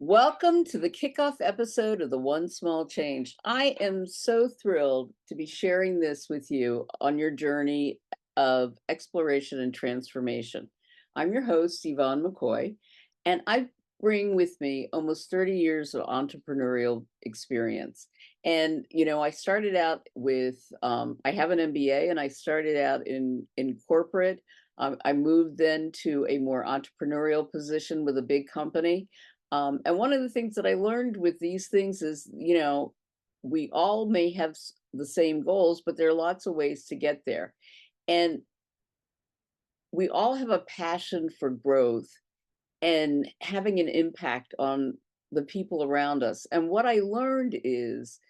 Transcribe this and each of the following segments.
Welcome to the kickoff episode of the One Small Change. I am so thrilled to be sharing this with you on your journey of exploration and transformation. I'm your host, Yvonne McCoy, and I bring with me almost 30 years of entrepreneurial experience. And, I started out with, I have an MBA and I started out in corporate. I moved then to a more entrepreneurial position with a big company, and one of the things that I learned with these things is, we all may have the same goals, but there are lots of ways to get there. And we all have a passion for growth and having an impact on the people around us. And what I learned is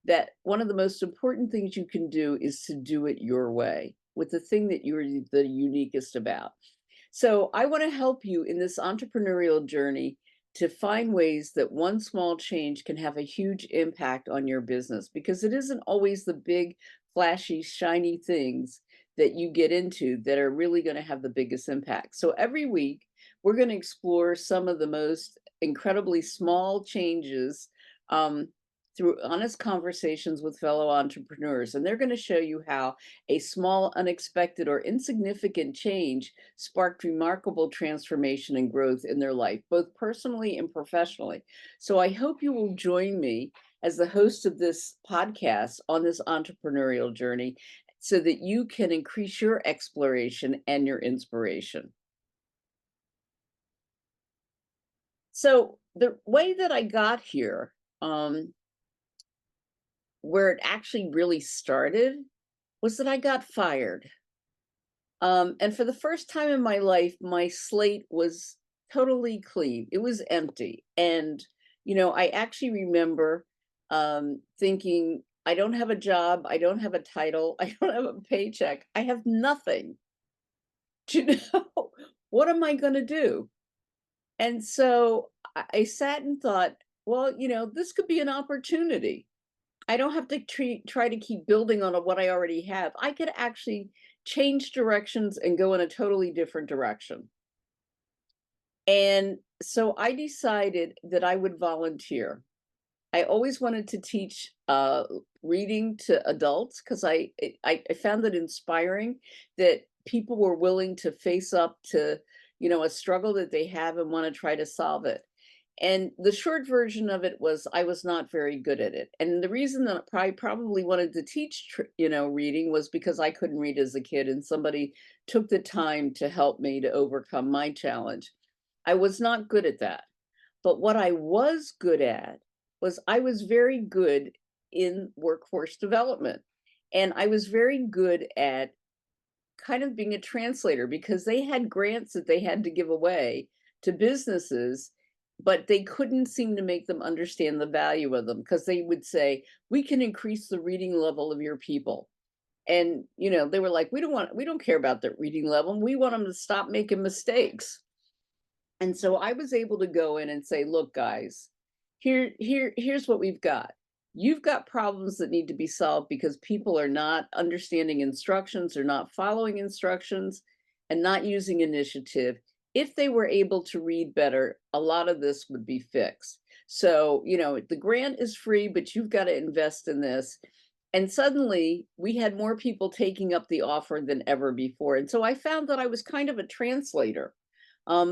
that one of the most important things you can do is to do it your way with the thing that you're the uniquest about. So I want to help you in this entrepreneurial journey to find ways that one small change can have a huge impact on your business, because it isn't always the big, flashy, shiny things that you get into that are really going to have the biggest impact. So every week, we're going to explore some of the most incredibly small changes, um, through honest conversations with fellow entrepreneurs. And they're going to show you how a small, unexpected, or insignificant change sparked remarkable transformation and growth in their life, both personally and professionally. So I hope you will join me as the host of this podcast on this entrepreneurial journey so that you can increase your exploration and your inspiration. So the way that I got here, where it actually really started, was that I got fired. And for the first time in my life, my slate was totally clean. It was empty. And, I actually remember thinking, I don't have a job. I don't have a title. I don't have a paycheck. I have nothing. Do you know, what am I going to do? And so I sat and thought, well, this could be an opportunity. I don't have to try to keep building on what I already have. I could actually change directions and go in a totally different direction. And so I decided that I would volunteer. I always wanted to teach reading to adults because I found it inspiring that people were willing to face up to, a struggle that they have and want to try to solve it. And the short version of it was I was not very good at it. And the reason that I probably wanted to teach, reading was because I couldn't read as a kid and somebody took the time to help me to overcome my challenge. I was not good at that. But what I was good at was I was very good in workforce development. And I was very good at kind of being a translator because they had grants that they had to give away to businesses, but they couldn't seem to make them understand the value of them because they would say, we can increase the reading level of your people. And, they were like, we don't care about the reading level. We want them to stop making mistakes. And so I was able to go in and say, look, guys, here's what we've got. You've got problems that need to be solved because people are not understanding instructions, or not following instructions, and not using initiative. If they were able to read better, a lot of this would be fixed. So, the grant is free, but you've got to invest in this. And suddenly we had more people taking up the offer than ever before. And so I found that I was kind of a translator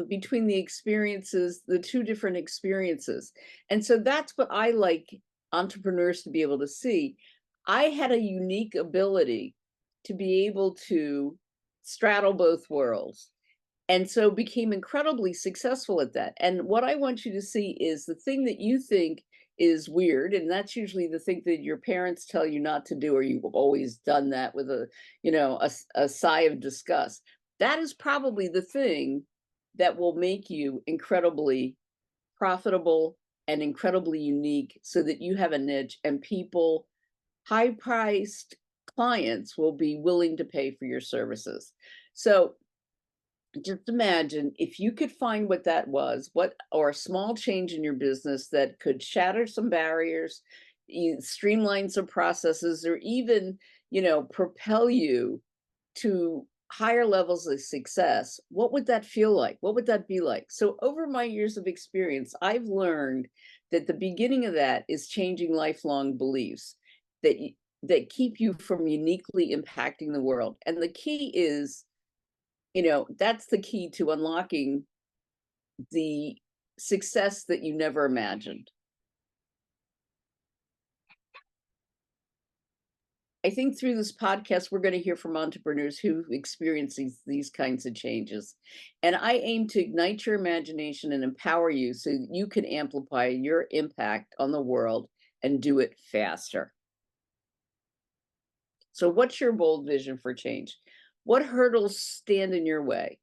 between the two different experiences. And so that's what I like entrepreneurs to be able to see. I had a unique ability to be able to straddle both worlds. And so became incredibly successful at that. And what I want you to see is the thing that you think is weird, and that's usually the thing that your parents tell you not to do, or you've always done that with a sigh of disgust. That is probably the thing that will make you incredibly profitable and incredibly unique so that you have a niche and people, high priced clients, will be willing to pay for your services. So just imagine if you could find what that was, or a small change in your business that could shatter some barriers, streamline some processes, or even, propel you to higher levels of success, what would that feel like? What would that be like? So over my years of experience, I've learned that the beginning of that is changing lifelong beliefs that that keep you from uniquely impacting the world. And the key is, that's the key to unlocking the success that you never imagined. I think through this podcast, we're going to hear from entrepreneurs who've experienced these kinds of changes. And I aim to ignite your imagination and empower you so that you can amplify your impact on the world and do it faster. So, what's your bold vision for change? What hurdles stand in your way?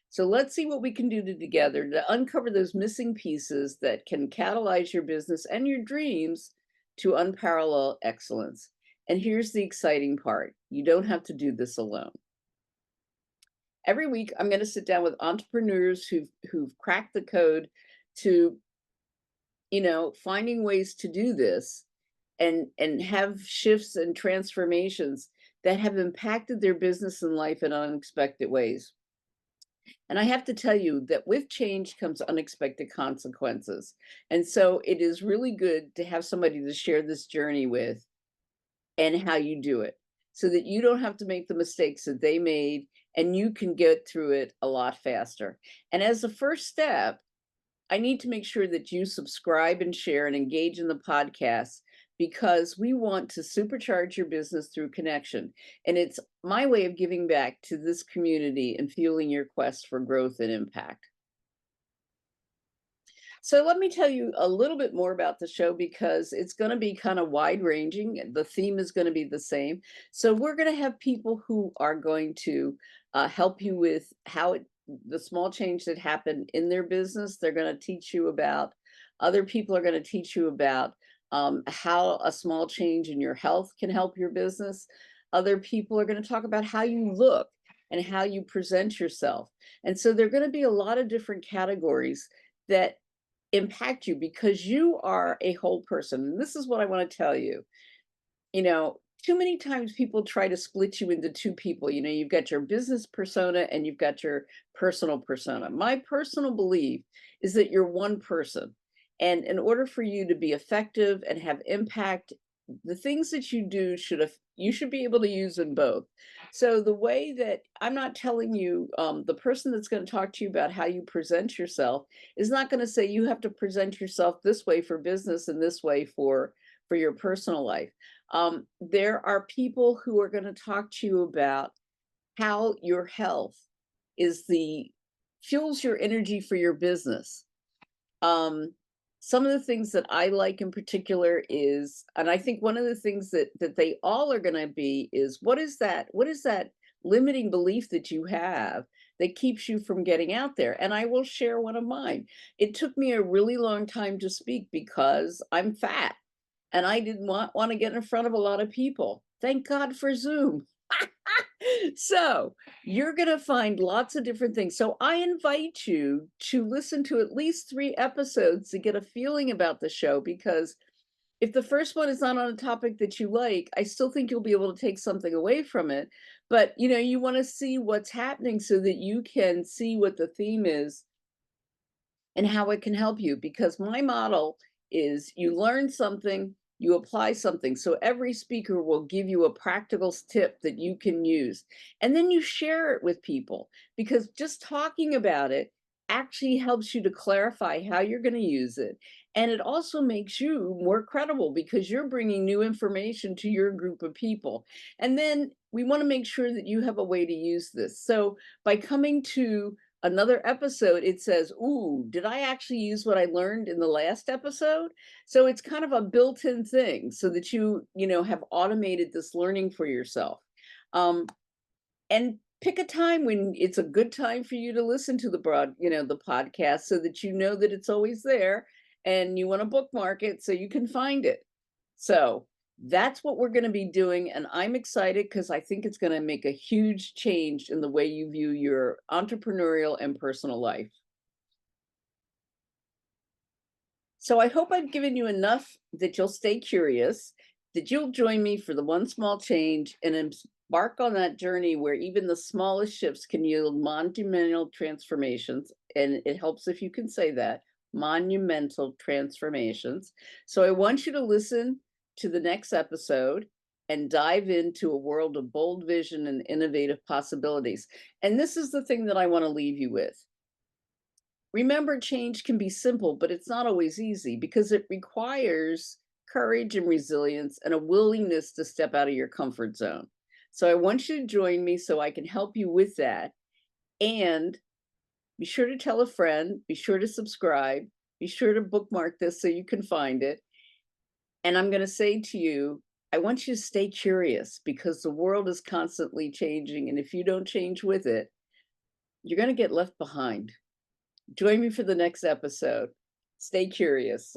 So, let's see what we can do together to uncover those missing pieces that can catalyze your business and your dreams to unparalleled excellence. And here's the exciting part, you don't have to do this alone. Every week, I'm going to sit down with entrepreneurs who've cracked the code to, finding ways to do this and have shifts and transformations that have impacted their business and life in unexpected ways. And I have to tell you that with change comes unexpected consequences. And so it is really good to have somebody to share this journey with and how you do it so that you don't have to make the mistakes that they made and you can get through it a lot faster. And as a first step, I need to make sure that you subscribe and share and engage in the podcast because we want to supercharge your business through connection. And it's my way of giving back to this community and fueling your quest for growth and impact. So let me tell you a little bit more about the show because it's going to be kind of wide ranging. The theme is going to be the same. So we're going to have people who are going to help you with the small change that happened in their business. They're going to teach you about, other people are going to teach you about how a small change in your health can help your business. Other people are going to talk about how you look and how you present yourself. And so there are going to be a lot of different categories that impact you because you are a whole person. And this is what I want to tell you. Too many times people try to split you into two people. You've got your business persona and you've got your personal persona. My personal belief is that you're one person. And in order for you to be effective and have impact, the things that you do you should be able to use in both. So the way that I'm not telling you, the person that's going to talk to you about how you present yourself is not going to say you have to present yourself this way for business and this way for your personal life. There are people who are going to talk to you about how your health fuels your energy for your business. Some of the things that I like in particular is, and I think one of the things that they all are going to be is, what is that limiting belief that you have that keeps you from getting out there? And I will share one of mine. It took me a really long time to speak because I'm fat and I didn't want to get in front of a lot of people. Thank God for Zoom. So you're going to find lots of different things. So I invite you to listen to at least 3 episodes to get a feeling about the show, because if the first one is not on a topic that you like, I still think you'll be able to take something away from it. But, you want to see what's happening so that you can see what the theme is and how it can help you. Because my model is you learn something, you apply something. So every speaker will give you a practical tip that you can use. And then you share it with people, because just talking about it actually helps you to clarify how you're going to use it. And it also makes you more credible because you're bringing new information to your group of people. And then we want to make sure that you have a way to use this. So by coming to another episode, it says, ooh, did I actually use what I learned in the last episode? So it's kind of a built-in thing so that you have automated this learning for yourself. And pick a time when it's a good time for you to listen to the podcast, so that you know that it's always there and you want to bookmark it so you can find it. So that's what we're going to be doing. And I'm excited because I think it's going to make a huge change in the way you view your entrepreneurial and personal life. So I hope I've given you enough that you'll stay curious, that you'll join me for the one small change and Embark on that journey where even the smallest shifts can yield monumental transformations. And it helps if you can say that, monumental transformations. So I want you to listen to the next episode and dive into a world of bold vision and innovative possibilities. And this is the thing that I want to leave you with. Remember, change can be simple, but it's not always easy because it requires courage and resilience and a willingness to step out of your comfort zone. So I want you to join me so I can help you with that. And be sure to tell a friend, be sure to subscribe, be sure to bookmark this so you can find it. And I'm going to say to you, I want you to stay curious because the world is constantly changing. And if you don't change with it, you're going to get left behind. Join me for the next episode. Stay curious.